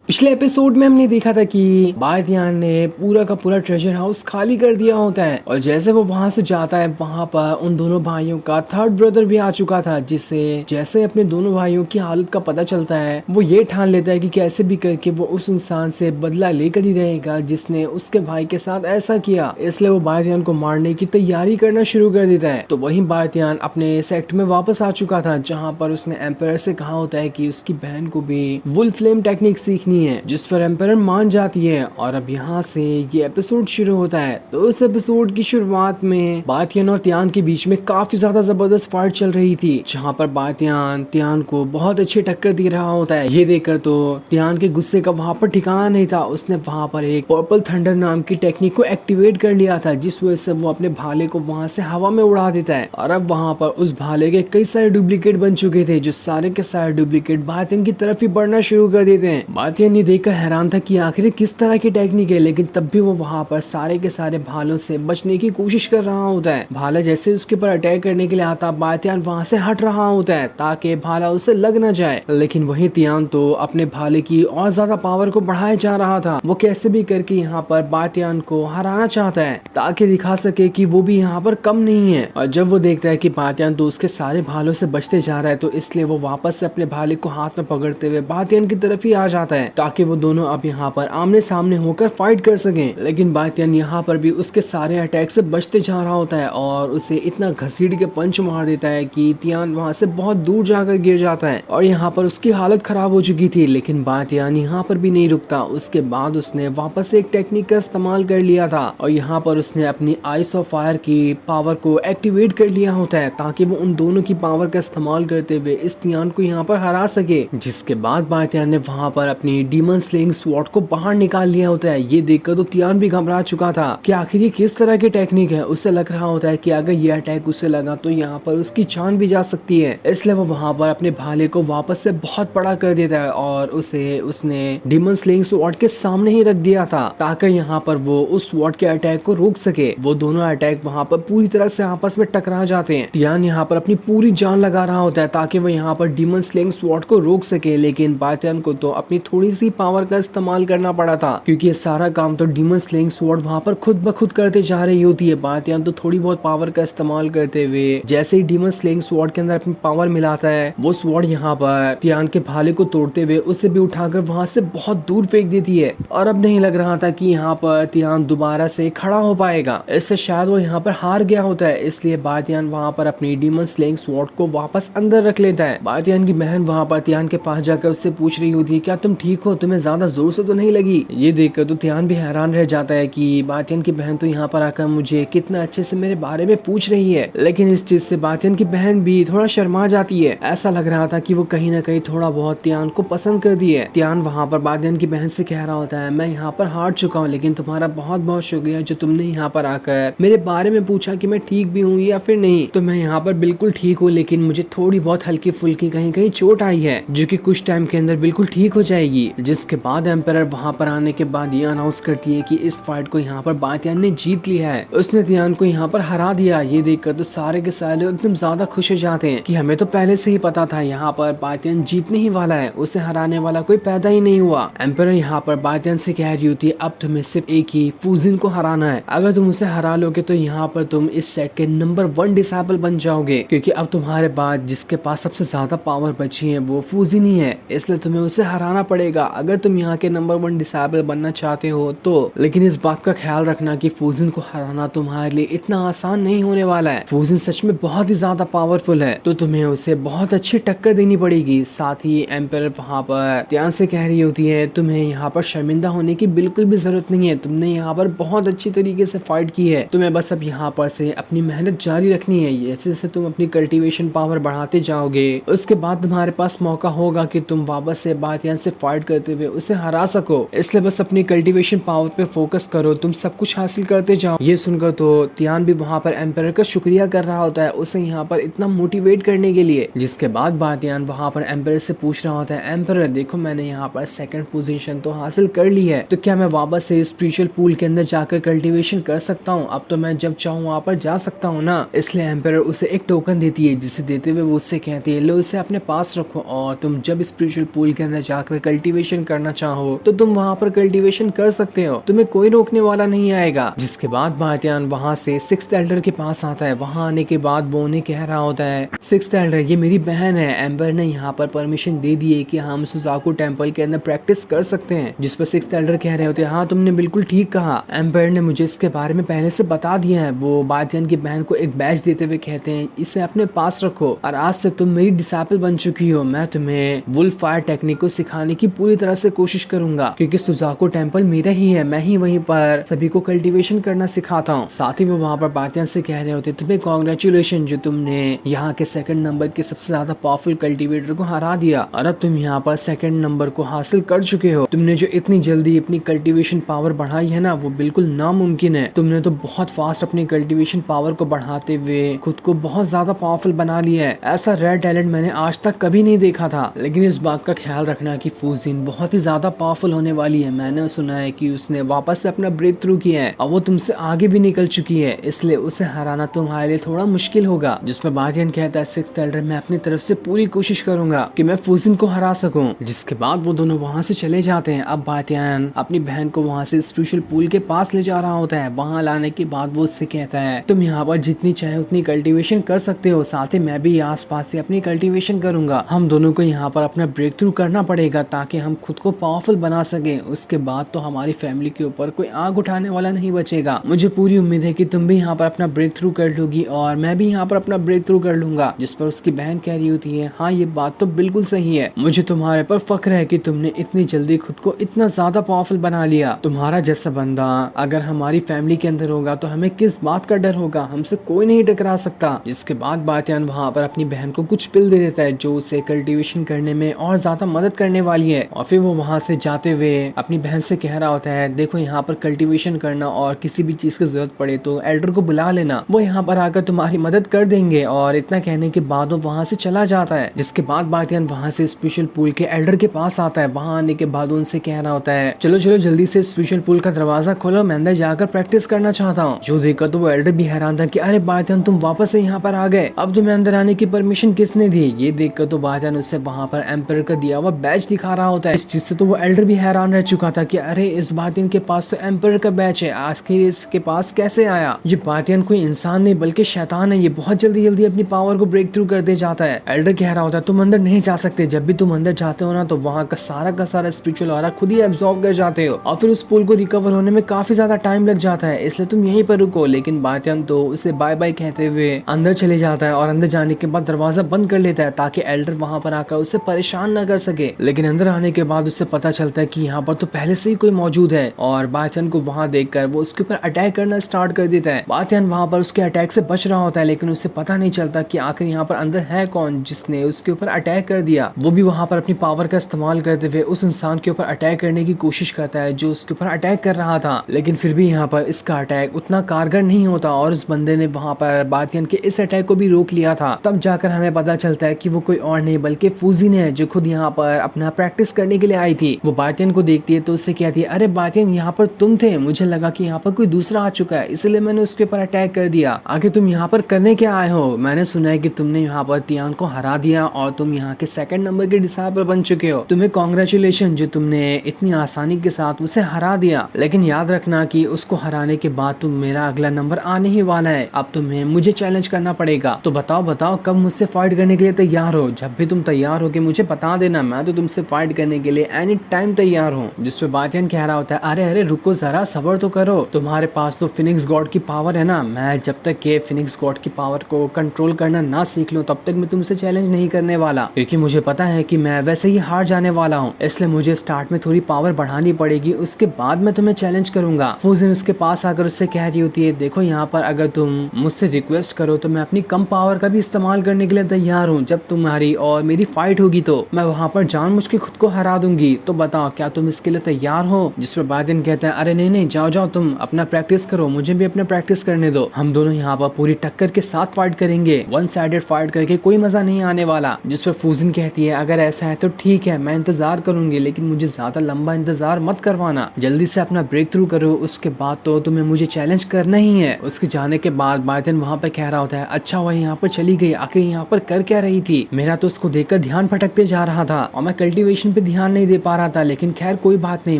पिछले एपिसोड में हमने देखा था कि बायतियान ने पूरा का पूरा ट्रेजर हाउस खाली कर दिया होता है और जैसे वो वहां से जाता है वहां पर उन दोनों भाइयों का थर्ड ब्रदर भी आ चुका था, जिससे जैसे अपने दोनों भाइयों की हालत का पता चलता है वो ये ठान लेता है कि कैसे भी करके वो उस इंसान से बदला लेकर ही रहेगा जिसने उसके भाई के साथ ऐसा किया। इसलिए वो बायतियान को मारने की तैयारी करना शुरू कर देता है। तो वही बायतियान अपने सेक्ट में वापस आ चुका था जहाँ पर उसने एम्पायर से कहा होता है कि उसकी बहन को भी वुल्फ फ्लेम टेक्निक सीखनी है, जिस पर एम्पायर मान जाती है। और अब यहाँ से ये एपिसोड शुरू होता है। तो उस एपिसोड की शुरुआत में बायतियान और तियान के बीच में काफी ज्यादा जबरदस्त फाइट चल रही थी, जहाँ पर बायतियान तियान को बहुत अच्छी टक्कर दे रहा होता है। ये देखकर तो तियान के गुस्से का वहाँ पर ठिकाना नहीं था। उसने वहाँ पर एक पर्पल थंडर नाम की टेक्निक को एक्टिवेट कर लिया था, जिस वजह से वो अपने भाले को वहाँ से हवा में उड़ा देता है। और अब वहाँ पर उस भाले के कई सारे डुप्लीकेट बन चुके थे, जो सारे के सारे डुप्लीकेट बायतियान की तरफ ही बढ़ना शुरू कर देते हैं। बायतियान ये देखकर हैरान था कि आखिर किस तरह की टेक्निक है, लेकिन तब भी वो वहाँ पर सारे के सारे भालों से बचने की कोशिश कर रहा होता है। भाला जैसे उसके ऊपर अटैक करने के लिए आता, बायतियान वहाँ से हट रहा होता है ताकि भाला उसे लग न जाए। लेकिन वही तियान तो अपने भाले की और ज्यादा पावर को बढ़ाया जा रहा था। वो कैसे भी करके यहाँ पर बायतियान को हराना चाहता है ताकि दिखा सके कि वो भी यहाँ पर कम नहीं है। और जब वो देखता है कि बायतियान तो उसके सारे भालों से बचते जा रहा है, तो इसलिए वो वापस से अपने भाले को हाथ में पकड़ते हुए बायतियान की तरफ ही आ जाता है ताकि वो दोनों अब यहाँ पर आमने सामने होकर फाइट कर सकें। लेकिन बायतियान यहाँ पर भी उसके सारे अटैक से बचते जा रहा होता है और उसे इतना घसीट के पंच मार देता है कि तियान वहाँ से बहुत दूर जाकर गिर जाता है और यहाँ पर उसकी हालत खराब हो चुकी थी। लेकिन बायतियान यहाँ पर भी नहीं रुकता। उसके बाद उसने वापस से एक टेक्निक का इस्तेमाल कर लिया था और यहाँ पर उसने अपनी आइस ऑफ फायर की पावर को एक्टिवेट कर लिया होता है ताकि वो उन दोनों की पावर का इस्तेमाल करते हुए इस तियान को यहाँ पर हरा सके। जिसके बाद बायतियान ने वहाँ पर अपनी डीमन स्लेइंग स्वॉर्ड को बाहर निकाल लिया होता है। ये देखकर तो तियान भी घबरा चुका था कि आखिर ये किस तरह की टेक्निक है। उसे लग रहा होता है कि अगर ये अटैक उसे लगा तो यहाँ पर उसकी जान भी जा सकती है। इसलिए वो वहाँ पर अपने भाले को वापस से बहुत बड़ा कर देता है और उसने डीमन स्लेइंग स्वॉर्ड के सामने ही रख दिया था ताकि यहाँ पर वो उस स्वॉर्ड के अटैक को रोक सके। वो दोनों अटैक वहाँ पर पूरी तरह से आपस में टकरा जाते हैं। तियान यहाँ पर अपनी पूरी जान लगा रहा होता है ताकि वो यहाँ पर डीमन स्लेइंग स्वॉर्ड को रोक सके, लेकिन बायतियान को तो अपनी थोड़ी सी पावर का इस्तेमाल करना पड़ा था क्योंकि ये सारा काम तो डीमन स्लेइंग स्वॉर्ड वहाँ पर खुद ब खुद करते जा रही होती है। बायतियान तो थोड़ी बहुत पावर का इस्तेमाल करते हुए जैसे ही डीमन स्लेइंग स्वॉर्ड के अंदर अपनी पावर मिलाता है, वो स्वॉर्ड यहाँ पर तियान के भाले को तोड़ते हुए उसे भी उठाकर वहाँ से बहुत दूर फेंक देती है। और अब नहीं लग रहा था कि यहाँ पर तियान दोबारा से खड़ा हो पाएगा। इससे शायद वो यहाँ पर हार गया होता है। इसलिए बायतियान वहाँ पर अपनी डीमन स्लेइंग स्वॉर्ड को वापस अंदर रख लेता है। बायतियान की बहन वहाँ पर तियान के पास जाकर उससे पूछ रही होती है, क्या तुम ठीक हो, तुम्हें ज्यादा जोर से तो नहीं लगी? ये देखकर तो तियान भी हैरान रह जाता है कि बायतियान की बहन तो यहाँ पर आकर मुझे कितना अच्छे से मेरे बारे में पूछ रही है। लेकिन इस चीज से बायतियान की बहन भी थोड़ा शर्मा जाती है। ऐसा लग रहा था कि वो कहीं ना कहीं थोड़ा बहुत तियान को पसंद कर दी है। तियान वहाँ पर बायतियान की बहन से कह रहा होता है, मैं यहाँ पर हार चुका हूँ, लेकिन तुम्हारा बहुत बहुत शुक्रिया जो तुमने यहाँ पर आकर मेरे बारे में पूछा कि मैं ठीक भी हूँ या फिर नहीं। तो मैं यहाँ पर बिल्कुल ठीक हूँ, लेकिन मुझे थोड़ी बहुत हल्की फुल्की कहीं कहीं चोट आई है जो कि कुछ टाइम के अंदर बिल्कुल ठीक हो जाएगी। जिसके बाद एम्पायर वहाँ पर आने के बाद ये अनाउंस करती है कि इस फाइट को यहाँ पर बायतियान ने जीत लिया है। उसने तियान को यहाँ पर हरा दिया। ये देखकर तो सारे के सारे एकदम ज्यादा खुश हो जाते हैं कि हमें तो पहले से ही पता था यहाँ पर बायतियान जीतने ही वाला है, उसे हराने वाला कोई पैदा ही नहीं हुआ। एम्पायर यहाँ पर बायतियान से कह रही होती है, अब तुम्हें सिर्फ एक ही फूजिन को हराना है। अगर तुम उसे हरा लोगे तो यहाँ पर तुम इस सेट के नंबर 1 डिसेबल बन जाओगे, क्योंकि अब तुम्हारे बाद जिसके पास सबसे ज्यादा पावर बची है वो फूजिन ही है। इसलिए तुम्हें उसे हराना पड़ेगा अगर तुम यहाँ के नंबर 1 डिसेबल बनना चाहते हो तो। लेकिन इस बात का ख्याल रखना कि फूजिन को हराना तुम्हारे लिए इतना आसान नहीं होने वाला है। फूजिन सच में बहुत ही ज्यादा पावरफुल है, तो तुम्हें उसे बहुत अच्छी टक्कर देनी पड़ेगी। साथ ही एम्पायर वहाँ पर तियान से कह रही होती है, तुम्हें यहाँ पर शर्मिंदा होने की बिल्कुल भी जरूरत नहीं है। तुमने यहाँ पर बहुत अच्छी तरीके से फाइट की है, तुम्हें बस अब यहाँ पर से अपनी मेहनत जारी रखनी है। जैसे जैसे तुम अपनी कल्टीवेशन पावर बढ़ाते जाओगे उसके बाद तुम्हारे पास मौका होगा कि तुम वापस से बायतियान से फाइट करते हुए उसे हरा सको। इसलिए बस अपनी कल्टीवेशन पावर पे फोकस करो, तुम सब कुछ हासिल करते जाओ। ये सुनकर तो तियान भी वहाँ पर एम्पायर का शुक्रिया कर रहा होता है उसे यहाँ पर इतना मोटिवेट करने के लिए। जिसके बाद बायतियान वहाँ पर एम्पायर से पूछ रहा होता है, एम्पायर देखो मैंने यहाँ पर 2nd पोजीशन तो हासिल कर ली है, तो क्या मैं वापस से स्पिरिचुअल पूल के अंदर जाकर कल्टीवेशन कर सकता हूँ? अब तो मैं जब चाहूँ वहाँ पर जा सकता हूँ ना। इसलिए एम्पायर उसे एक टोकन देती है, जिसे देते हुए वो उससे कहती है, लो इसे अपने पास रखो और तुम जब स्पिरिचुअल पूल के अंदर जाकर कल्टीवेशन कल्टीवेशन करना चाहो तो तुम वहाँ पर कल्टीवेशन कर सकते हो, तुम्हें कोई रोकने वाला नहीं आएगा। जिसके बाद बातियान वहाँ से सिक्स्थ एल्डर के पास आता है। वहाँ आने के बाद वो उन्हें कह रहा होता है, सिक्स्थ एल्डर ये मेरी बहन है, एम्बर ने यहाँ पर परमिशन दे दी है कि हम सुजाकू टेम्पल के अंदर प्रैक्टिस कर सकते हैं। जिस पर सिक्स्थ एल्डर कह रहे होते हैं, हाँ तुमने बिल्कुल ठीक कहा, एम्बर ने मुझे इसके बारे में पहले से बता दिया है। वो बातियान की बहन को एक बैच देते हुए कहते हैं, इसे अपने पास रखो और आज से तुम मेरी डिसाइपल बन चुकी हो। मैं तुम्हें वुल्फ फायर टेक्निक को सिखाने की पूरी तरह से कोशिश करूंगा, क्योंकि सुजाकू टेम्पल मेरा ही है, मैं ही वहीं पर सभी को कल्टीवेशन करना सिखाता हूँ। साथ ही वो वहाँ पर बातियान से कह रहे होते, तुम्हें कॉन्ग्रेचुलेशन जो तुमने यहाँ के सेकंड नंबर के सबसे ज्यादा पावरफुल कल्टीवेटर को हरा दिया और अब तुम यहाँ पर सेकंड नंबर को हासिल कर चुके हो। तुमने जो इतनी जल्दी अपनी कल्टीवेशन पावर बढ़ाई है ना, वो बिल्कुल नामुमकिन है। तुमने तो बहुत फास्ट अपनी कल्टीवेशन पावर को बढ़ाते हुए खुद को बहुत ज्यादा पावरफुल बना लिया है। ऐसा रेयर टैलेंट मैंने आज तक कभी नहीं देखा था। लेकिन इस बात का ख्याल रखना कि फूजिन बहुत ही ज्यादा पावरफुल होने वाली है। मैंने सुना है कि उसने वापस से अपना ब्रेक थ्रू किया है और वो तुमसे आगे भी निकल चुकी है, इसलिए उसे हराना तुम्हारे लिए थोड़ा मुश्किल होगा। जिसमें बातियान कहता है, सिक्स्थ एल्डर मैं अपनी तरफ से पूरी कोशिश करूंगा कि मैं फूजिन को हरा सकूं। जिसके बाद वो दोनों वहाँ से चले जाते हैं। अब बातियान अपनी बहन को वहाँ से स्पेशल पूल के पास ले जा रहा होता है। वहाँ लाने के बाद वो उससे कहता है, तुम यहाँ पर जितनी चाहे उतनी कल्टीवेशन कर सकते हो, साथ ही मैं भी आस पास से अपनी कल्टीवेशन करूंगा। हम दोनों को यहाँ पर अपना ब्रेक थ्रू करना पड़ेगा ताकि हम खुद को पावरफुल बना सके। उसके बाद तो हमारी फैमिली के ऊपर कोई आग उठाने वाला नहीं बचेगा। मुझे पूरी उम्मीद है कि तुम भी यहाँ पर अपना ब्रेक थ्रू कर लोगी और मैं भी यहाँ पर अपना ब्रेक थ्रू कर लूंगा। जिस पर उसकी बहन कह रही होती है, हाँ ये बात तो बिल्कुल सही है, मुझे तुम्हारे पर फक्र है कि तुमने इतनी जल्दी खुद को इतना ज्यादा पावरफुल बना लिया। तुम्हारा जैसा बंदा अगर हमारी फैमिली के अंदर होगा तो हमें किस बात का डर होगा, हमसे कोई नहीं टकरा सकता। जिसके बाद बातियान वहाँ पर अपनी बहन को कुछ पिल दे देता है जो उसे कल्टीवेशन करने में और ज्यादा मदद करने वाली है। और फिर वो वहाँ से जाते हुए अपनी बहन से कह रहा होता है, देखो यहाँ पर कल्टीवेशन करना और किसी भी चीज की जरूरत पड़े तो एल्डर को बुला लेना, वो यहाँ पर आकर तुम्हारी मदद कर देंगे। और इतना कहने के बाद वो वहाँ से चला जाता है। जिसके बाद बातियान वहाँ से स्पेशल पूल के एल्डर के पास आता है। वहाँ आने के बाद उनसे कह रहा होता है, चलो चलो जल्दी से स्पेशल पूल का दरवाजा खोलो, मैं अंदर जाकर प्रैक्टिस करना चाहता हूँ। जो देखा तो वो एल्डर भी हैरान था कि अरे बातियान तुम वापस से यहाँ पर आ गए, अब तुम्हें अंदर आने की परमिशन किसने दी। ये देखकर तो बातियान उससे वहाँ पर एम्पायर का दिया हुआ बैच दिखा रहा होता है। इस चीज से तो वो एल्डर भी हैरान रह चुका था कि अरे इस बातियान के पास तो एम्पायर का बैच है, आखिर इसके पास कैसे आया। ये बातियान कोई इंसान नहीं बल्कि शैतान है, ये बहुत जल्दी जल्दी अपनी पावर को ब्रेक थ्रू कर दे जाता है। एल्डर कह रहा होता है, तुम अंदर नहीं जा सकते, जब भी तुम अंदर जाते हो ना तो वहाँ का सारा स्पिरिचुअल ऑरा खुद ही एब्जॉर्ब कर जाते हो और फिर उस पुल को रिकवर होने में काफी ज्यादा टाइम लग जाता है, इसलिए तुम यहीं पर रुको। लेकिन बातियान तो उसे बाय बाय कहते हुए अंदर चले जाता है और अंदर जाने के बाद दरवाजा बंद कर लेता है ताकि एल्डर वहाँ पर आकर उसे परेशान न कर सके। लेकिन अंदर आने के बाद उससे पता चलता है कि यहाँ पर तो पहले से ही कोई मौजूद है और बातियान को वहाँ देखकर वो उसके ऊपर अटैक करना स्टार्ट कर देता है। बातियान वहाँ पर उसके अटैक से बच रहा होता है, लेकिन उसे पता नहीं चलता कि आखिर यहाँ पर अंदर है कौन जिसने उसके ऊपर अटैक कर दिया। वो भी वहाँ पर अपनी पावर का इस्तेमाल करते हुए उस इंसान के ऊपर अटैक करने की कोशिश करता है जो उसके ऊपर अटैक कर रहा था, लेकिन फिर भी यहाँ पर इसका अटैक उतना कारगर नहीं होता और उस बंदे ने वहाँ पर बातियान के इस अटैक को भी रोक लिया था। तब जाकर हमें पता चलता है कि वो कोई और नहीं बल्कि फूजिन है जो खुद यहाँ पर अपना प्रैक्टिस करने के लिए आई थी। वो बातियान को देखती है तो उससे कहती है, अरे बातियान यहाँ पर तुम थे, मुझे लगा कि यहाँ पर कोई दूसरा आ चुका है इसलिए मैंने उसके ऊपर अटैक कर दिया। आगे तुम यहाँ पर करने क्या आए हो? मैंने सुना है कि तुमने यहाँ पर तियान को हरा दिया और तुम यहाँ के सेकंड नंबर के डिसाइपल बन चुके हो। तुम्हें कॉन्ग्रेचुलेशन जो तुमने इतनी आसानी के साथ उसे हरा दिया, लेकिन याद रखना कि उसको हराने के बाद तुम मेरा अगला नंबर आने ही वाला है। अब तुम्हें मुझे चैलेंज करना पड़ेगा। तो बताओ कब मुझसे फाइट करने के लिए तैयार हो? जब भी तुम तैयार हो के मुझे बता देना, मैं तो तुमसे फाइट करने के लिए एनी टाइम तैयार हूँ। जिस पे बातियान कह रहा होता है, अरे रुको जरा, सब्र तो करो, तुम्हारे पास तो फिनिक्स गॉड की पावर है ना, मैं जब तक ये फिनिक्स गॉड की पावर को कंट्रोल करना ना सीख लूं तब तक मैं तुमसे चैलेंज नहीं करने वाला, क्योंकि मुझे पता है कि मैं वैसे ही हार जाने वाला हूँ। इसलिए मुझे स्टार्ट में थोड़ी पावर बढ़ानी पड़ेगी, उसके बाद मैं तुम्हें चैलेंज करूंगा। फूजिन उसके पास आकर उससे कह रही होती है, देखो यहाँ पर अगर तुम मुझसे रिक्वेस्ट करो तो मैं अपनी कम पावर का भी इस्तेमाल करने के लिए तैयार हूँ। जब तुम्हारी और मेरी फाइट होगी तो मैं वहाँ पर जानबूझ के खुद को हरा दूंगी। तो बताओ क्या तुम इसके लिए तैयार हो? जिस पर बातियान कहता है, अरे नहीं जाओ तुम अपना प्रैक्टिस करो, मुझे भी अपना प्रैक्टिस करने दो। हम दोनों यहाँ पर पूरी टक्कर के साथ फाइट करेंगे, वन साइडेड फाइट करके कोई मजा नहीं आने वाला। जिस पर फूजिन कहती है, अगर ऐसा है तो ठीक है, मैं इंतजार करूंगी, लेकिन मुझे ज्यादा लंबा इंतजार मत करवाना, जल्दी से अपना ब्रेक थ्रू करो, उसके बाद तो तुम्हें मुझे चैलेंज करना ही है। उसके जाने के बाद बातियान वहाँ पे कह रहा होता है, अच्छा हुआ यहाँ पर चली गई, आखिर यहाँ पर कर क्या रही थी? मेरा तो उसको देखकर ध्यान भटकते जा रहा था और मैं कल्टीवेशन पे ध्यान नहीं दे पा रहा था, लेकिन खैर कोई बात नहीं,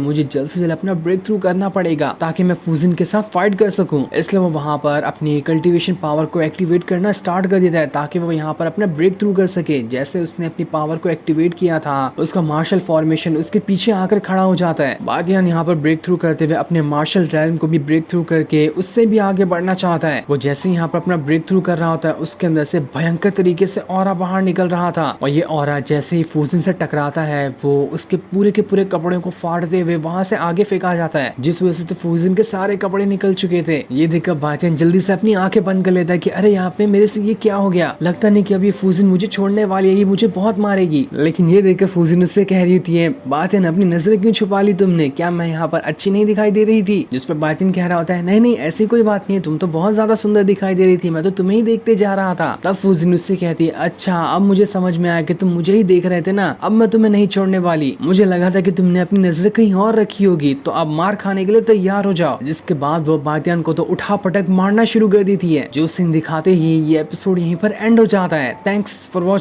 मुझे जल्द से जल्द अपना ब्रेक थ्रू करना पड़ेगा ताकि मैं फूजिन के साथ फाइट कर सकूं। इसलिए वो वहां पर अपनी कल्टीवेशन पावर को एक्टिवेट करना स्टार्ट कर देता है ताकि वो यहाँ पर अपना ब्रेक थ्रू कर सके। जैसे उसने अपनी पावर को एक्टिवेट किया था, उसका मार्शल फॉर्मेशन उसके पीछे आकर खड़ा हो जाता है। बादियान यहाँ पर ब्रेक थ्रू करते हुए अपने मार्शल रैम को भी ब्रेक थ्रू करके उससे भी आगे बढ़ना चाहता है। वो जैसे यहाँ पर अपना ब्रेक थ्रू कर रहा होता है, उसके अंदर से भयंकर तरीके से ऑरा बाहर निकल रहा था और ये ऑरा जैसे ही फूजिन से टकराता है वो उसके पूरे के पूरे कपड़े को फाड़ते हुए वहां से आगे फेंका जाता है, जिस वजह से तो फूजिन के सारे कपड़े निकल चुके थे। ये देखकर बादियान जल्दी से अपनी आंखें बंद कर लेता है कि अरे यहाँ पे मेरे से ये क्या हो गया, लगता नहीं कि अब ये फूजिन मुझे छोड़ने वाली है, ये मुझे बहुत मारेगी। लेकिन ये देखकर फूजिन उससे कह रही थी, बातिन अपनी नजरें क्यों छुपा ली तुमने, क्या मैं यहाँ पर अच्छी नहीं दिखाई दे रही थी? जिस पर बातिन कह रहा होता है नहीं नहीं ऐसी कोई बात नहीं है, तुम तो बहुत ज्यादा सुंदर दिखाई दे रही थी, मैं तो तुम्हें ही देखते जा रहा था। तब फूजिन उससे कहती है अच्छा अब मुझे समझ में आया कि तुम मुझे ही देख रहे थे ना, अब मैं तुम्हें नहीं छोड़ने वाली, मुझे लगा था कि तुमने अपनी नजरें कहीं और रखी होगी, तो अब मार खाने के लिए तैयार हो जाओ। जिसके बाद वो बातियान को तो उठा पटक मारना शुरू कर देती है। जो सीन दिखाते ही ये एपिसोड यहीं पर एंड हो जाता है। Thanks for watching.